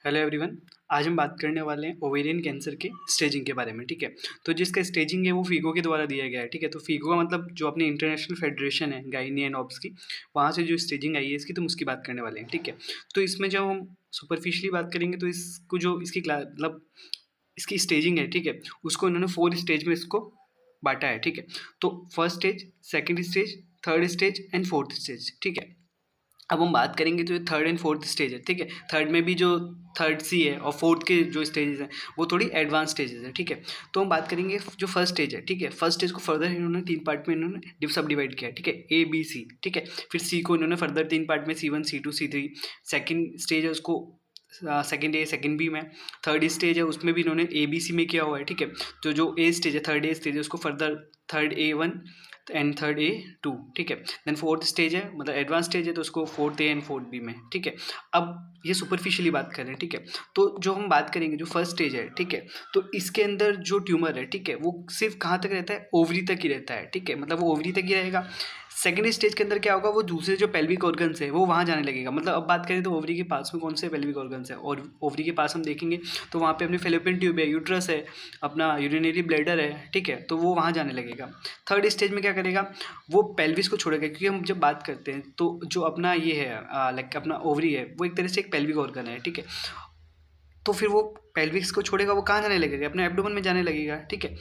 Hello everyone. आज हम बात करने वाले हैं ओवेरियन कैंसर के स्टेजिंग के बारे में। ठीक है, तो जिसका स्टेजिंग है वो फीगो के द्वारा दिया गया है। ठीक है, तो फीगो का मतलब जो अपनी इंटरनेशनल फेडरेशन है गायनी एंड ऑब्स की, वहाँ से जो स्टेजिंग आई है इसकी, तो हम उसकी बात करने वाले हैं। ठीक है, तो इसमें जब हम सुपरफिशियली बात करेंगे तो इसको जो इसकी मतलब इसकी स्टेजिंग है, ठीक है, उसको इन्होंने 4 स्टेज में इसको बांटा है। ठीक है, तो first stage, second stage, third stage and fourth stage. ठीक है, अब हम बात करेंगे तो थर्ड एंड फोर्थ स्टेज है। ठीक है, थर्ड में भी जो थर्ड सी है और फोर्थ के जो स्टेजेस हैं वो थोड़ी एडवांस स्टेजेस है। ठीक है, तो हम बात करेंगे जो फर्स्ट स्टेज है। ठीक है, फर्स्ट स्टेज को फर्दर इन्होंने 3 पार्ट में इन्होंने सब डिवाइड किया है। ठीक है, ए बी सी। ठीक है, फिर सी को इन्होंने फर्दर 3 पार्ट में C1 C2 C3। Second stage है उसको सेकंड ए सेकंड बी में। थर्ड स्टेज है उसमें भी इन्होंने ए बी सी में किया हुआ है। ठीक है, तो जो ए स्टेज है, थर्ड ए स्टेज है, उसको further third A1 and third A2। ठीक है, देन फोर्थ स्टेज है, मतलब एडवांस स्टेज है, तो उसको fourth A and fourth B में। ठीक है, अब ये सुपरफिशियली बात कर रहे हैं। ठीक है, तो जो हम बात करेंगे जो फर्स्ट स्टेज है, ठीक है, तो इसके अंदर जो ट्यूमर है, ठीक है, वो सिर्फ कहाँ तक रहता है, ओवरी तक ही रहता है। ठीक है, मतलब वो ओवरी तक ही रहेगा। सेकेंड स्टेज के अंदर क्या होगा, वो दूसरे जो पेल्विक ऑर्गन्स है वो वहाँ जाने लगेगा। मतलब अब बात करें तो ओवरी के पास में कौन से पेल्विक ऑर्गन्स है, और ओवरी के पास हम देखेंगे तो वहाँ पे अपनी फेलोपियन ट्यूब है, यूट्रस है, अपना यूरिनरी ब्लैडर है। ठीक है, तो वो वहाँ जाने लगेगा। थर्ड स्टेज में क्या करेगा, वो पेल्विस को छोड़ेगा, क्योंकि हम जब बात करते हैं तो जो अपना ये है लाइक अपना ओवरी है, वो एक तरह से एक पेल्विक ऑर्गन है। ठीक है, तो फिर वो पेल्विक्स को छोड़ेगा, वो कहाँ जाने लगेगा, अपने एब्डोमेन में जाने लगेगा। ठीक है,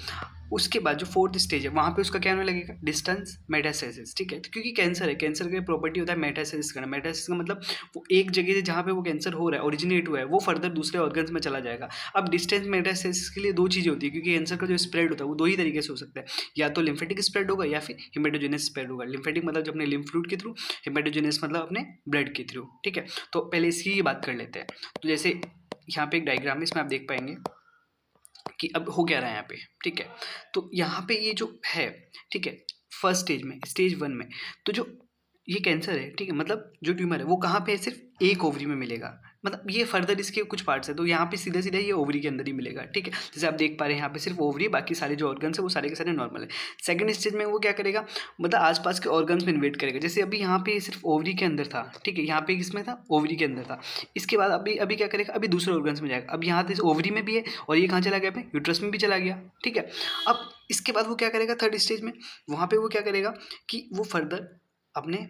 उसके बाद जो फोर्थ स्टेज है वहाँ पे उसका क्या होने लगेगा, डिस्टेंस मेटास्टेसिस। ठीक है, तो क्योंकि कैंसर है, कैंसर का प्रॉपर्टी होता है मेटास्टेसिस करना। मेटास्टेसिस का मतलब वो एक जगह से जहाँ पे वो कैंसर हो रहा है, ओरिजिनेट हुआ है, वो फर्दर दूसरे ऑर्गन्स में चला जाएगा। अब डिस्टेंस मेटास्टेसिस के लिए दो चीज़ें होती है, क्योंकि कैंसर का जो स्प्रेड होता है वो दो ही तरीके से हो सकता है, या तो लिम्फेटिक स्प्रेड होगा या फिर हिमेटोजेनस स्प्रेड होगा। लिम्फेटिक मतलब जो अपने लिम्फ फ्लूइड के थ्रू, हिमेटोजेनस मतलब अपने ब्लड के थ्रू। ठीक है, तो पहले इसकी बात कर लेते हैं। तो जैसे यहाँ पे एक डायग्राम है, इसमें आप देख पाएंगे कि अब हो क्या रहा है यहाँ पे। ठीक है, तो यहाँ पे ये जो है, ठीक है, फर्स्ट स्टेज में, स्टेज 1 में, तो जो ये कैंसर है, ठीक है, मतलब जो ट्यूमर है वो कहाँ पे है, सिर्फ एक ओवरी में मिलेगा। मतलब ये फर्दर इसके कुछ पार्ट्स है, तो यहाँ पे सीधा सीधा ये ओवरी के अंदर ही मिलेगा। ठीक है, जैसे आप देख पा रहे हैं यहाँ पे सिर्फ ओवरी, बाकी सारे जो ऑर्गन्स है वो सारे के सारे नॉर्मल है। सेकंड स्टेज में वो क्या करेगा, मतलब आसपास के ऑर्गन्स में इन्वेट करेगा। जैसे अभी यहाँ पे सिर्फ ओवरी के अंदर था, ठीक है, यहाँ पे किसमें था, ओवरी के अंदर था। इसके बाद अभी अभी क्या करेगा, अभी दूसरे ऑर्गन्स में जाएगा। अब यहाँ से ओवरी में भी है और ये कहाँ चला गया, अपने यूट्रस में भी चला गया। ठीक है, अब इसके बाद वो क्या करेगा, थर्ड स्टेज में वहाँ पे वो क्या करेगा कि वो फर्दर अपने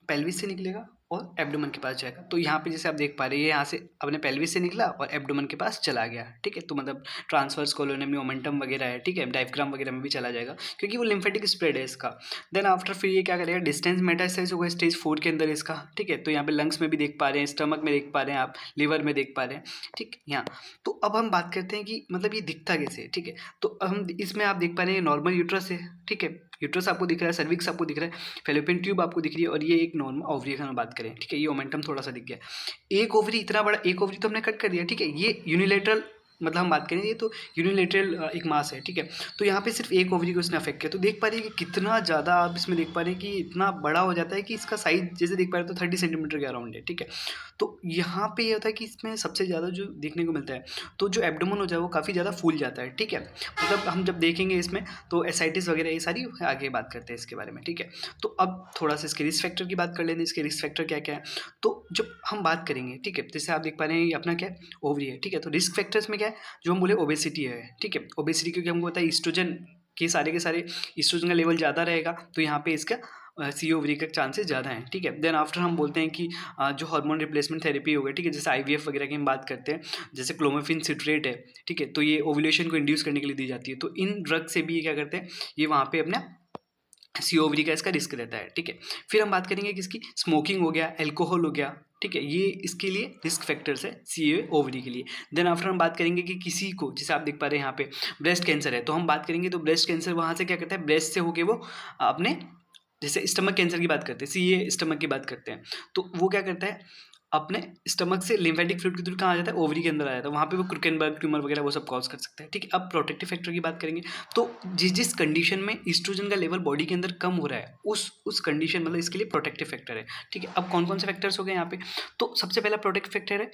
पेल्विस से निकलेगा और एब्डोमेन के पास जाएगा। तो यहाँ पे जैसे आप देख पा रहे हैं, यहाँ से अपने पेल्विस से निकला और एब्डोमेन के पास चला गया। ठीक है, तो मतलब ट्रांसवर्स कोलोनम में मोमेंटम वगैरह है, ठीक है, डायफ्राम वगैरह में भी चला जाएगा, क्योंकि वो लिम्फेटिक स्प्रेड है इसका। देन आफ्टर फिर ये क्या करेगा, डिस्टेंस मेटास्टेसिस होगा स्टेज 4 के अंदर इसका। ठीक है, तो यहाँ पे लंग्स में भी देख पा रहे हैं, स्टमक में देख पा रहे हैं आप, लिवर में देख पा रहे हैं। ठीक, यहाँ तो अब हम बात करते हैं कि मतलब ये दिखता कैसे है। ठीक है, तो अब हम इसमें आप देख पा रहे हैं नॉर्मल यूट्रस है। ठीक है, यूट्रस आपको दिख रहा है, सर्विक्स आपको दिख रहा है, फेलोपियन ट्यूब आपको दिख रही है, और ये एक नॉर्मल ओवरी का बात करें। ठीक है, ये मोमेंटम थोड़ा सा दिख गया। एक ओवरी इतना बड़ा, एक ओवरी तो हमने कट कर दिया। ठीक है, ये यूनिलेटरल मतलब हम बात करें ये तो यूनिलेटरल एक मास है। ठीक है, तो यहाँ पे सिर्फ एक ओवरी को इसने अफेक्ट किया। तो देख पा रहे हैं कि कितना ज़्यादा आप इसमें देख पा रहे हैं कि इतना बड़ा हो जाता है कि इसका साइज जैसे देख पा रहे हैं तो 30 सेंटीमीटर के अराउंड है। ठीक है, तो यहाँ पे ये होता है कि इसमें सबसे ज़्यादा जो देखने को मिलता है, तो जो एब्डोमेन हो जाए वो काफ़ी ज़्यादा फूल जाता है। ठीक है, मतलब हम जब देखेंगे इसमें तो एसाइटिस वगैरह ये सारी आगे बात करते हैं इसके बारे में। ठीक है, तो अब थोड़ा सा इसके रिस्क फैक्टर की बात कर लेते हैं, इसके रिस्क फैक्टर क्या क्या है। तो जब हम बात करेंगे, ठीक है, जैसे आप देख पा रहे हैं ये अपना क्या है, ओवरी है। ठीक है, तो रिस्क फैक्टर्स में क्या है, जो हम बोले ओबेसिटी है। ठीक है, ओबेसिटी क्योंकि हमको पता है ईस्ट्रोजन के सारे ईस्ट्रोजन का लेवल ज़्यादा रहेगा, तो यहाँ पे इसका सी ओवरी का चांसेस ज़्यादा हैं। ठीक है, देन आफ्टर हम बोलते हैं कि जो हार्मोन रिप्लेसमेंट थेरेपी हो गई, ठीक है, जैसे आईवीएफ वगैरह की हम बात करते हैं, जैसे क्लोमिफेन सिट्रेट है। ठीक है, तो ये ओव्यूलेशन को इंड्यूस करने के लिए दी जाती है। तो इन ड्रग से भी ये क्या करते हैं, ये वहाँ पे अपना सी ओवरी का इसका रिस्क रहता है। ठीक है, फिर हम बात करेंगे किसकी, स्मोकिंग हो गया, एल्कोहल हो गया। ठीक है, ये इसके लिए रिस्क फैक्टर्स है सी ओवरी के लिए। देन आफ्टर हम बात करेंगे कि किसी को, जैसे आप देख पा रहे हैं यहाँ पे ब्रेस्ट कैंसर है, तो हम बात करेंगे तो ब्रेस्ट कैंसर वहाँ से क्या करता है, ब्रेस्ट से होके वो अपने, जैसे स्टमक कैंसर की बात करते हैं, सी स्टमक की बात करते हैं, तो वो क्या करता है, अपने स्टमक से लिम्फेटिक फ्लूइड के थ्रू कहाँ आ जाता है, ओवरी के अंदर आ जाता है, वहाँ पे वो क्रुकेनबर्ग ट्यूमर वगैरह वो सब कॉज कर सकता है। ठीक है, अब प्रोटेक्टिव फैक्टर की बात करेंगे, तो जिस जिस कंडीशन में ईस्ट्रोजन का लेवल बॉडी के अंदर कम हो रहा है, उस कंडीशन मतलब इसके लिए प्रोटेक्टिव फैक्टर है। ठीक है, अब कौन कौन से फैक्टर्स हो गए यहाँ पे, तो सबसे पहला प्रोटेक्टिव फैक्टर है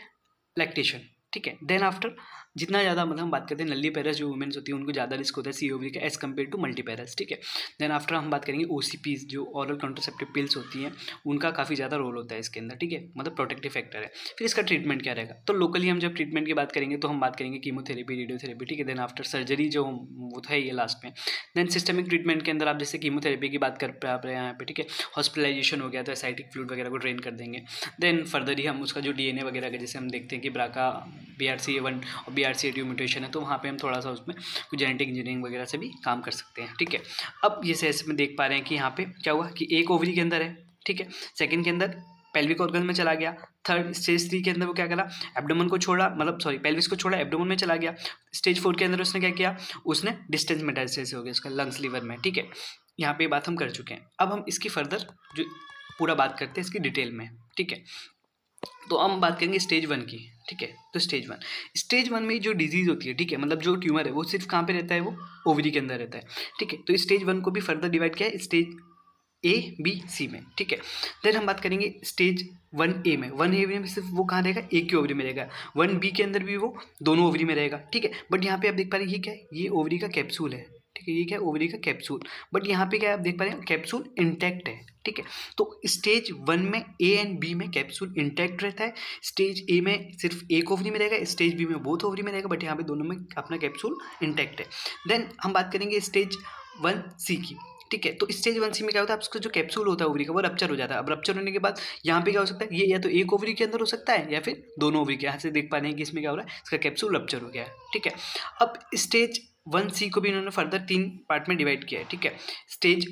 लैक्टेशन। ठीक है। देन आफ्टर जितना ज़्यादा मतलब हम बात करते हैं नल्ली पैरस जो वुमेन्स होती है उनको ज़्यादा रिस्क होता है सीओवी का एज़ कम्पेयर टू मल्टी पैरस, ठीक है। देन आफ्टर हम बात करेंगे ओसीपीज जो ऑरल कॉन्ट्रासेप्टिव पिल्स होती हैं, उनका काफ़ी ज़्यादा रोल होता है इसके अंदर, ठीक है, मतलब प्रोटेक्टिव फैक्टर है। फिर इसका ट्रीटमेंट क्या रहेगा, तो लोकली हम जब ट्रीटमेंट की बात करेंगे तो हम बात करेंगे कीमोथेरेपी, रेडियोथेरेपी, ठीक है। देन आफ्टर सर्जरी जो वो है ये लास्ट में। देन सिस्टमिक ट्रीटमेंट के अंदर आप जैसे कीमोथेरेपी की बात कर पा रहे हैं यहाँ पे, ठीक है, हॉस्पिटलाइजेशन हो गया तो एसाइटिक फ्लूइड वगैरह को ड्रेन कर देंगे। देन फर्दर ही हम उसका जो डीएनए वगैरह का जैसे हम देखते हैं कि ब्राका BRCA1 और BRCA2 म्यूटेशन है, तो वहाँ पे हम थोड़ा सा उसमें कुछ जेनेटिक इंजीनियरिंग वगैरह से भी काम कर सकते हैं, ठीक है। अब जैसे ऐसे में देख पा रहे हैं कि यहाँ पे क्या हुआ कि एक ओवरी के अंदर है, ठीक है, सेकंड के अंदर पेल्विक ऑर्गन में चला गया, थर्ड स्टेज 3 के अंदर वो क्या करा, एब्डोमेन को छोड़ा, मतलब सॉरी पेल्विस को छोड़ा, एब्डोमेन में चला गया। स्टेज 4 के अंदर उसने क्या किया, उसने डिस्टेंस मेटास्टेसिस हो गया उसका लंग्स लीवर में, ठीक है। यहाँ पे बात हम कर चुके हैं। अब हम इसकी फर्दर जो पूरा बात करते हैं इसकी डिटेल में, ठीक है। तो हम बात करेंगे स्टेज 1 की, ठीक है। तो स्टेज 1 में जो डिजीज होती है, ठीक है, मतलब जो ट्यूमर है वो सिर्फ कहाँ पे रहता है, वो ओवरी के अंदर रहता है, ठीक है। तो स्टेज 1 को भी फर्दर डिवाइड किया है स्टेज A B C में, ठीक है। देन हम बात करेंगे स्टेज 1A में। 1A में सिर्फ वो कहाँ रहेगा, एक ही ओवरी में रहेगा। 1B के अंदर भी वो दोनों ओवरी में रहेगा, ठीक है। बट यहाँ पे आप देख पा रहे हैं ये क्या है, ये ओवरी का कैप्सूल है, ठीक है, ये क्या है, ओवरी का कैप्सूल। बट यहाँ पे क्या है, आप देख पा रहे हैं कैप्सूल इंटैक्ट है, ठीक है। तो स्टेज 1 में A एंड B में कैप्सूल इंटैक्ट रहता है, स्टेज A में सिर्फ एक ओवरी में रहेगा, स्टेज B में बोथ ओवरी में रहेगा, बट यहाँ पे दोनों में अपना कैप्सूल इंटैक्ट है। देन हम बात करेंगे स्टेज 1C की, ठीक है। तो स्टेज 1C में क्या होता है, उसका जो कैप्सूल होता है ओवरी का वो रप्चर हो जाता है। अब रप्चर होने के बाद यहाँ पे क्या हो सकता है, ये या तो एक ओवरी के अंदर हो सकता है या फिर दोनों ओवरी के। यहाँ से देख पा रहे हैं कि इसमें क्या हो रहा है, इसका कैप्सूल रप्चर हो गया है, ठीक है। अब स्टेज 1C को भी इन्होंने फर्दर 3 पार्ट में डिवाइड किया है, ठीक है। Stage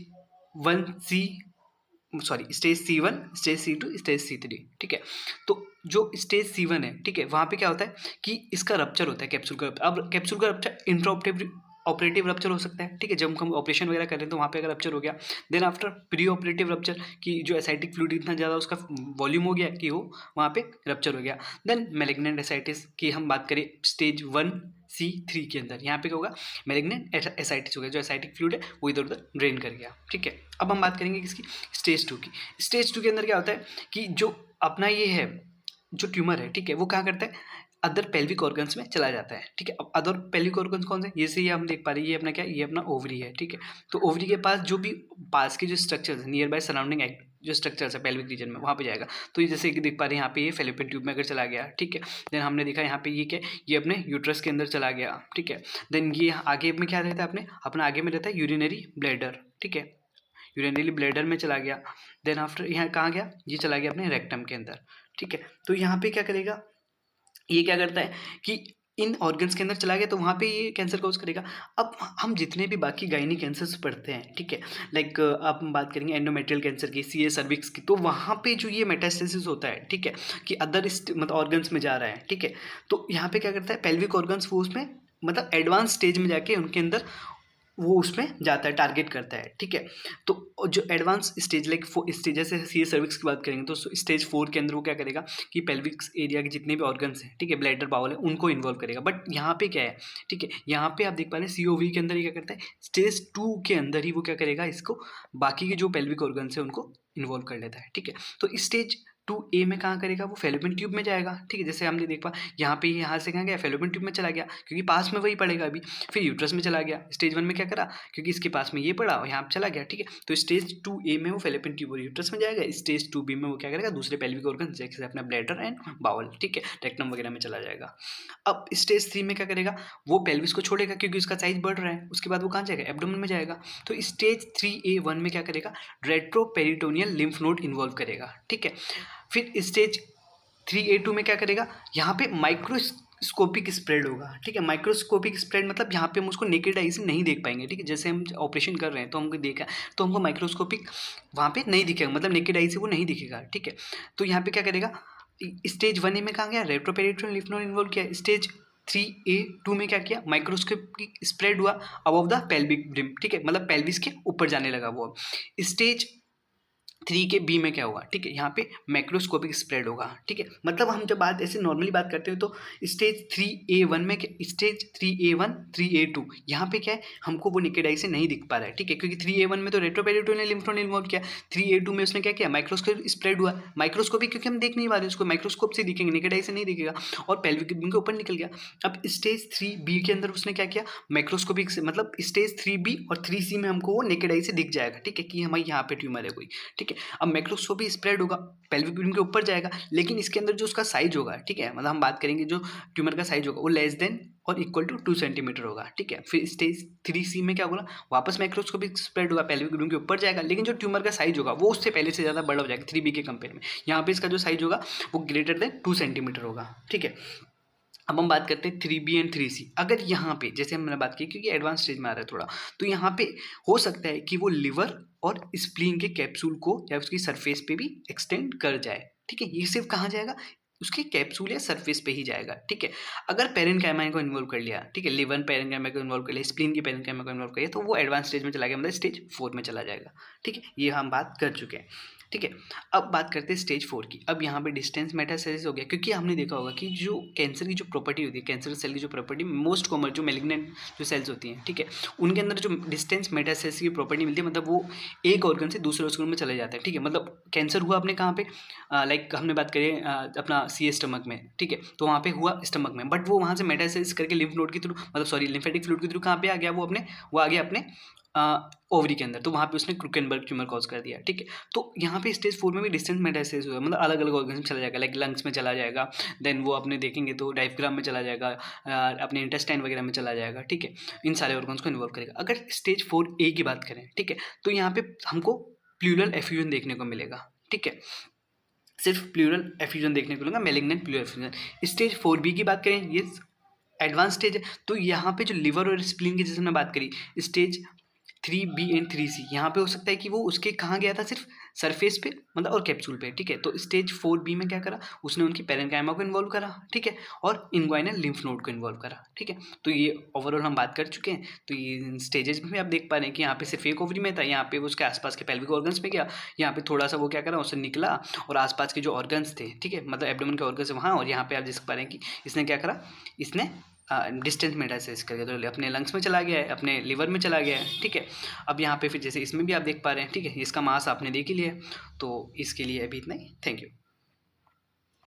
1C sorry stage C1, stage C2, stage C3, ठीक है। तो जो स्टेज C1 है, ठीक है, वहाँ पे क्या होता है कि इसका रप्चर होता है कैप्सूल का। अब कैप्सूल का रप्चर इंट्रा ऑपरेटिव रप्चर हो सकता है, ठीक है, जब हम ऑपरेशन वगैरह कर रहे हैं तो वहाँ पे अगर रप्चर हो गया। Then after pre operative rupture कि जो एसाइटिक फ्लूइड इतना ज़्यादा उसका वॉल्यूम हो गया कि वो वहाँ पे रप्चर हो गया। देन मैलिग्नेंट एसाइटिस की हम बात करें स्टेज 1C3 के अंदर, यहाँ पे क्या होगा, मैलिग्नेंट एसाइटिस हो गया, जो एसाइटिक फ्लूइड है वो इधर उधर ड्रेन कर गया, ठीक है। अब हम बात करेंगे किसकी, स्टेज 2 की। स्टेज 2 के अंदर क्या होता है कि जो अपना ये है जो ट्यूमर है, ठीक है, वो क्या करता है, अदर पेल्विक ऑर्गन्स में चला जाता है, ठीक है। अब अदर पेल्विक ऑर्गन्स कौन से, जैसे ये हम देख पा रहे हैं, ये अपना क्या, ये अपना ओवरी है, ठीक है। तो ओवरी के पास जो भी पास के जो स्ट्रक्चर्स नियर बाय सराउंडिंग जो स्ट्रक्चर्स है पेल्विक रीजन में वहाँ पे जाएगा। तो ये जैसे कि देख पा रहे हैं यहाँ पे ये फेलोपियन ट्यूब में अगर चला गया, ठीक है। देन हमने देखा यहाँ पे ये क्या, ये अपने यूट्रस के अंदर चला गया, ठीक है। देन ये आगे में क्या रहता है, अपना आगे में रहता है यूरिनरी ब्लैडर, ठीक है, यूरिनरी ब्लैडर में चला गया। देन आफ्टर यहाँ कहाँ गया, ये चला गया अपने रेक्टम के अंदर, ठीक है। तो यहाँ पे क्या करेगा, ये क्या करता है कि इन ऑर्गन्स के अंदर चला गया तो वहाँ पे ये कैंसर कॉज करेगा। अब हम जितने भी बाकी गायनी कैंसर्स पढ़ते हैं, ठीक है, लाइक आप हम बात करेंगे एंडोमेट्रियल कैंसर की, CA सर्विक्स की, तो वहाँ पे जो ये मेटास्टेसिस होता है, ठीक है, कि अदर मतलब ऑर्गन्स में जा रहा है, ठीक है। तो यहाँ पे क्या करता है, पेल्विक ऑर्गन्स वो उसमें मतलब एडवांस स्टेज में जाके उनके अंदर वो उसमें जाता है, टारगेट करता है, ठीक है। तो जो एडवांस स्टेज लाइक स्टेज जैसे CA सर्विक्स की बात करेंगे तो स्टेज 4 के अंदर वो क्या करेगा कि पेल्विक एरिया के जितने भी ऑर्गन्स हैं, ठीक है, ब्लैडर बाउल है, उनको इन्वॉल्व करेगा। बट यहाँ पे क्या है, ठीक है, यहाँ पे आप देख पा रहे हैं COV के अंदर ये क्या करता है, स्टेज 2 के अंदर ही वो क्या करेगा, इसको बाकी के जो पेल्विक ऑर्गन्स है उनको इन्वॉल्व कर लेता है, ठीक है। तो स्टेज 2A में कहाँ करेगा, वो फेलोपियन ट्यूब में जाएगा, ठीक है। जैसे हमने देख पा यहाँ पे यहाँ से कहाँ गया, फेलोपियन ट्यूब में चला गया क्योंकि पास में वही पड़ेगा अभी। फिर यूट्रस में चला गया, स्टेज 1 में क्या करा, क्योंकि इसके पास में ये पड़ा और यहाँ पे चला गया, ठीक है। तो स्टेज 2A में वो फेलोपियन ट्यूब और यूट्रस में जाएगा, स्टेज 2B में वो क्या करेगा, दूसरे पेल्विक ऑर्गन जैसे अपना ब्लैडर एंड बाउल, ठीक है, रेक्टम वगैरह में चला जाएगा। अब स्टेज 3 में क्या करेगा, वो पेल्विस को छोड़ेगा क्योंकि उसका साइज बढ़ रहा है, उसके बाद वो कहाँ जाएगा, एब्डोमेन में जाएगा। तो स्टेज 3A1 में क्या करेगा, रेट्रोपेरिटोनियल लिम्फ नोड इन्वॉल्व करेगा, ठीक है। फिर स्टेज 3A2 में क्या करेगा, यहाँ पे माइक्रोस्कोपिक स्प्रेड होगा, ठीक है। माइक्रोस्कोपिक स्प्रेड मतलब यहाँ पे हम उसको नेकेड आई से नहीं देख पाएंगे, ठीक है। जैसे हम ऑपरेशन कर रहे हैं तो हमको देखा तो हमको माइक्रोस्कोपिक वहाँ पे नहीं दिखेगा, मतलब नेकेड आई से वो नहीं दिखेगा, ठीक है। तो यहाँ पे क्या करेगा, स्टेज 1A में कहाँ गया, रेट्रोपेरिटोनियल लिम्फ नोड इन्वॉल्व किया। स्टेज 3A2 में क्या किया, माइक्रोस्कोपिक स्प्रेड हुआ अबव द पेल्विक ब्रिम, ठीक है, मतलब पेल्विस के ऊपर जाने लगा वो। स्टेज 3 के बी में क्या होगा, ठीक है, यहाँ पे मैक्रोस्कोपिक स्प्रेड होगा, ठीक है। मतलब हम जब बात ऐसे नॉर्मली बात करते हैं तो स्टेज 3A1 में स्टेज 3A1 3A2 यहाँ पे क्या है, हमको वो नेकेड आई से नहीं दिख पा रहा है, ठीक है, क्योंकि 3A1 में तो रेट्रोपेरिटोनियल लिम्फ नोड इन्वॉल्व किया, 3A2 में उसने क्या किया, माइक्रोस्कोप स्प्रेड हुआ, माइक्रोस्कोपिक क्योंकि हम देख नहीं पा रहे उसको, माइक्रोस्कोप से दिखेंगे, नेकेड आई से नहीं दिखेगा, और पेल्विक रिबन के ऊपर निकल गया। अब स्टेज 3B के अंदर उसने क्या किया, माइक्रोस्कोपिक से मतलब स्टेज 3B और 3C में हमको वो नेकेड आई से दिख जाएगा, ठीक है, कि हमारे यहाँ पे ट्यूमर है कोई, ठीक है। अब मैक्रोस्कोपी स्प्रेड होगा, पेल्विक रिबन के ऊपर जाएगा, लेकिन इसके अंदर जो उसका साइज होगा, ठीक है, मतलब हम बात करेंगे जो ट्यूमर का साइज होगा वो लेस देन और इक्वल टू 2 सेंटीमीटर होगा, ठीक है। फिर स्टेज 3C में क्या होगा, वापस माइक्रोस्कोपिक स्प्रेड होगा, पेल्विक रिबन के ऊपर जाएगा, लेकिन जो ट्यूमर का साइज होगा वो उससे पहले से ज़्यादा बड़ा हो जाएगा 3B के कंपेयर में। यहाँ पे इसका जो साइज होगा वो ग्रेटर देन 2 सेंटीमीटर होगा, ठीक है। अब हम बात करते हैं 3B एंड 3C। अगर यहाँ पे जैसे हमने बात की, क्योंकि एडवांस स्टेज में आ रहा है थोड़ा, तो यहाँ पे हो सकता है कि वो लिवर और स्प्लीन के कैप्सूल को या उसकी सरफेस पे भी एक्सटेंड कर जाए, ठीक है। ये सिर्फ कहाँ जाएगा, उसके कैप्सूल या सरफेस पे ही जाएगा, ठीक है। अगर पेरेन्काइमा को इन्वॉल्व कर लिया, ठीक है, लिवर पेरेन्काइमा को इन्वॉल्व कर लिया, स्प्लीन की पेरेन्काइमा को इन्वॉल्व कर लिया, तो वो एडवांस स्टेज में चला गया, मतलब स्टेज 4 में चला जाएगा, ठीक है। ये हम बात कर चुके हैं, ठीक है। अब बात करते हैं स्टेज 4 की। अब यहाँ पे डिस्टेंस मेटास्टेसिस हो गया, क्योंकि हमने देखा होगा कि जो कैंसर की जो प्रॉपर्टी होती है, कैंसर सेल की जो प्रॉपर्टी मोस्ट कॉमन जो मेलिग्नेंट जो सेल्स होती हैं, ठीक है, उनके अंदर जो डिस्टेंस मेटास्टेसिस की प्रॉपर्टी मिलती है, मतलब वो एक ऑर्गन से दूसरे ऑर्गन में चले जाते हैं, ठीक है। मतलब कैंसर हुआ अपने कहाँ पे, लाइक हमने बात करी अपना सी स्टमक में, ठीक है, तो वहाँ पे हुआ स्टमक में, बट वो वहाँ से मेटास्टेसिस करके लिम्फ नोड के थ्रू, मतलब सॉरी लिम्फेटिक फ्लूइड के थ्रू कहाँ पे आ गया, वो आ गया अपने ओवरी के अंदर, तो वहाँ पे उसने क्रूकेनबर्ग ट्यूमर कॉज कर दिया, ठीक है। तो यहाँ पे स्टेज 4 में भी डिस्टेंस मेटास्टेसिस हुआ, मतलब अलग अलग ऑर्गन में चला जाएगा, लाइक लंग्स में चला जाएगा, देन वो अपने देखेंगे तो डायफ्राम में चला जाएगा, अपने इंटेस्टाइन वगैरह में चला जाएगा, ठीक है। इन सारे ऑर्गन्स को इन्वॉल्व करेगा। अगर स्टेज 4A की बात करें, ठीक है, तो यहाँ पे हमको प्लूरल एफ्यूजन देखने को मिलेगा, ठीक है, सिर्फ प्लूरल एफ्यूजन देखने को मिलेगा, malignant plural effusion. Stage 4B की बात करें, ये एडवांस स्टेज है, तो यहाँ पे जो लिवर और स्प्लीन की जैसे हमने बात करी, स्टेज 3B एंड 3C, यहाँ पे हो सकता है कि वो उसके कहाँ गया था, सिर्फ सरफेस पे, मतलब और कैप्सूल पे, ठीक है। तो स्टेज 4B में क्या करा, उसने उनकी पेरेन्काइमा को इन्वॉल्व करा, ठीक है, और इन्ग्वाइनल लिम्फ नोड को इन्वॉल्व करा, ठीक है। तो ये ओवरऑल हम बात कर चुके हैं। तो ये स्टेजेस में भी आप देख पा रहे हैं कि यहाँ पे सिर्फ एक ओवरी में था, यहाँ पे उसके आसपास के पेल्विक ऑर्गन्स में गया, यहाँ पे थोड़ा सा वो क्या करा, उससे निकला और आसपास के जो ऑर्गन्स थे, ठीक है, मतलब एब्डोमेन के ऑर्गन्स वहाँ, और यहाँ पे आप देख पा रहे हैं कि इसने क्या करा, इसने डिस्टेंस मेटास्टेसिस करके तो अपने लंग्स में चला गया है, अपने लिवर में चला गया है, ठीक है। अब यहाँ पे फिर जैसे इसमें भी आप देख पा रहे हैं, ठीक है, इसका मास आपने देख ही लिया है, तो इसके लिए अभी इतना ही, थैंक यू।